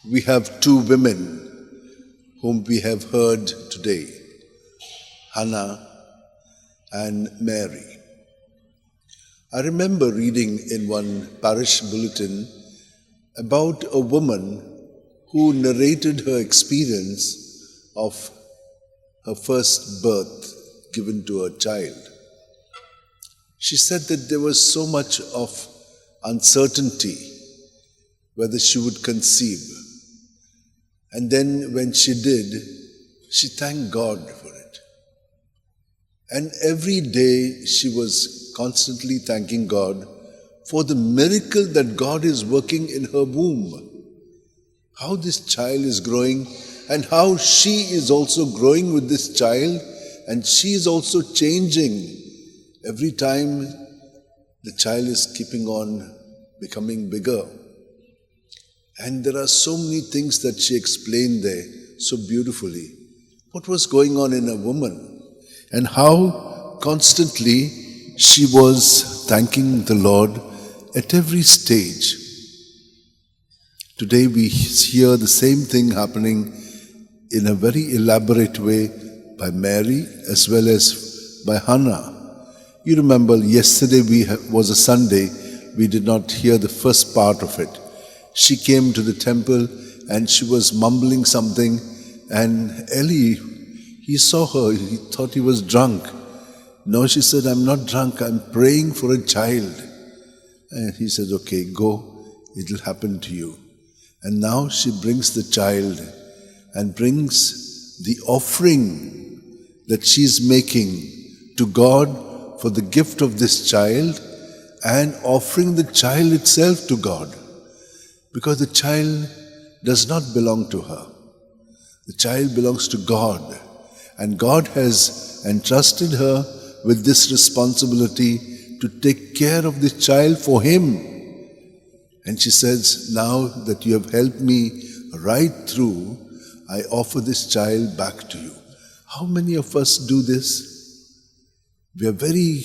We have two women whom we have heard today, Hannah and Mary. I remember reading in one parish bulletin about a woman who narrated her experience of her first birth given to her child. She said that there was so much of uncertainty whether she would conceive. And then when she did, she thanked God for it. And every day she was constantly thanking God for the miracle that God is working in her womb. How this child is growing and how she is also growing with this child, and she is also changing. Every time the child is keeping on becoming bigger. And there are so many things that she explained there so beautifully. What was going on in a woman and how constantly she was thanking the Lord at every stage. Today we hear the same thing happening in a very elaborate way by Mary as well as by Hannah. You remember yesterday was a Sunday, we did not hear the first part of it. She came to the temple and she was mumbling something, and Eli, he saw her, he thought he was drunk. No, she said, I'm not drunk, I'm praying for a child. And he said, okay, go, it will happen to you. And now she brings the child and brings the offering that she's making to God for the gift of this child, and offering the child itself to God. Because the child does not belong to her. The child belongs to God. And God has entrusted her with this responsibility to take care of this child for Him. And she says, now that you have helped me right through, I offer this child back to you. How many of us do this? We are very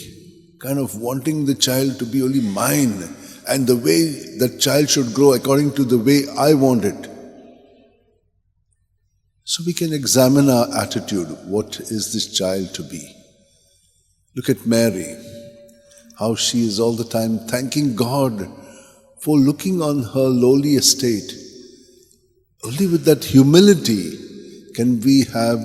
kind of wanting the child to be only mine, and the way that child should grow according to the way I want it. So we can examine our attitude. What is this child to be? Look at Mary, how she is all the time thanking God for looking on her lowly estate. Only with that humility can we have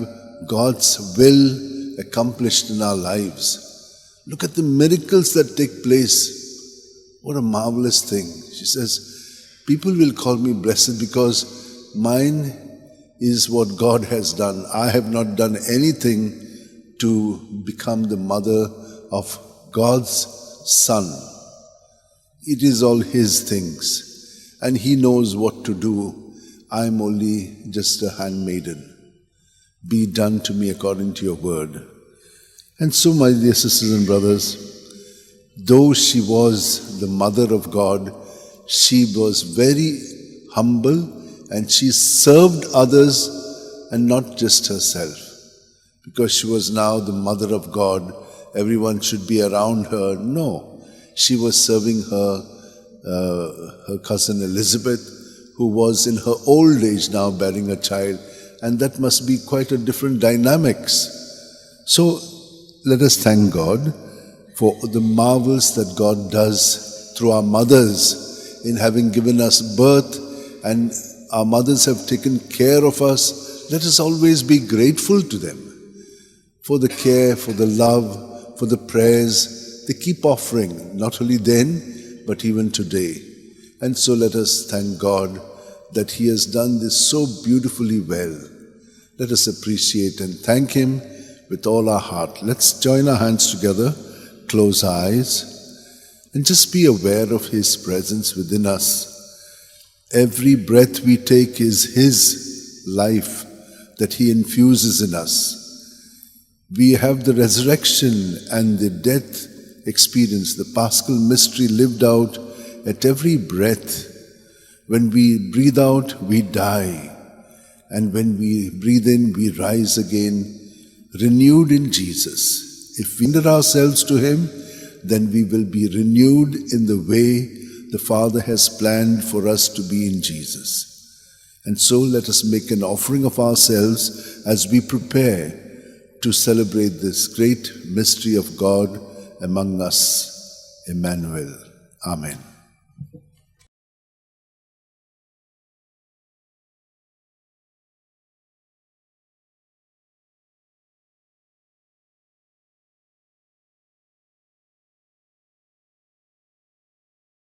God's will accomplished in our lives. Look at the miracles that take place. What a marvelous thing. She says, people will call me blessed because mine is what God has done. I have not done anything to become the mother of God's Son. It is all His things, and He knows what to do. I am only just a handmaiden. Be done to me according to your word. And so, my dear sisters and brothers, though she was the mother of God, she was very humble and she served others and not just herself. Because she was now the mother of God, everyone should be around her. No, she was serving her cousin Elizabeth, who was in her old age now bearing a child, and that must be quite a different dynamics. So let us thank God for the marvels that God does through our mothers in having given us birth, and our mothers have taken care of us. Let us always be grateful to them for the care, for the love, for the prayers they keep offering, not only then, but even today. And so let us thank God that He has done this so beautifully well. Let us appreciate and thank Him with all our heart. Let's join our hands together, close our eyes, and just be aware of His presence within us. Every breath we take is His life that He infuses in us. We have the resurrection and the death experience, the Paschal mystery lived out at every breath. When we breathe out, we die. And when we breathe in, we rise again, renewed in Jesus. If we surrender ourselves to Him, then we will be renewed in the way the Father has planned for us to be in Jesus. And so let us make an offering of ourselves as we prepare to celebrate this great mystery of God among us, Emmanuel. Amen.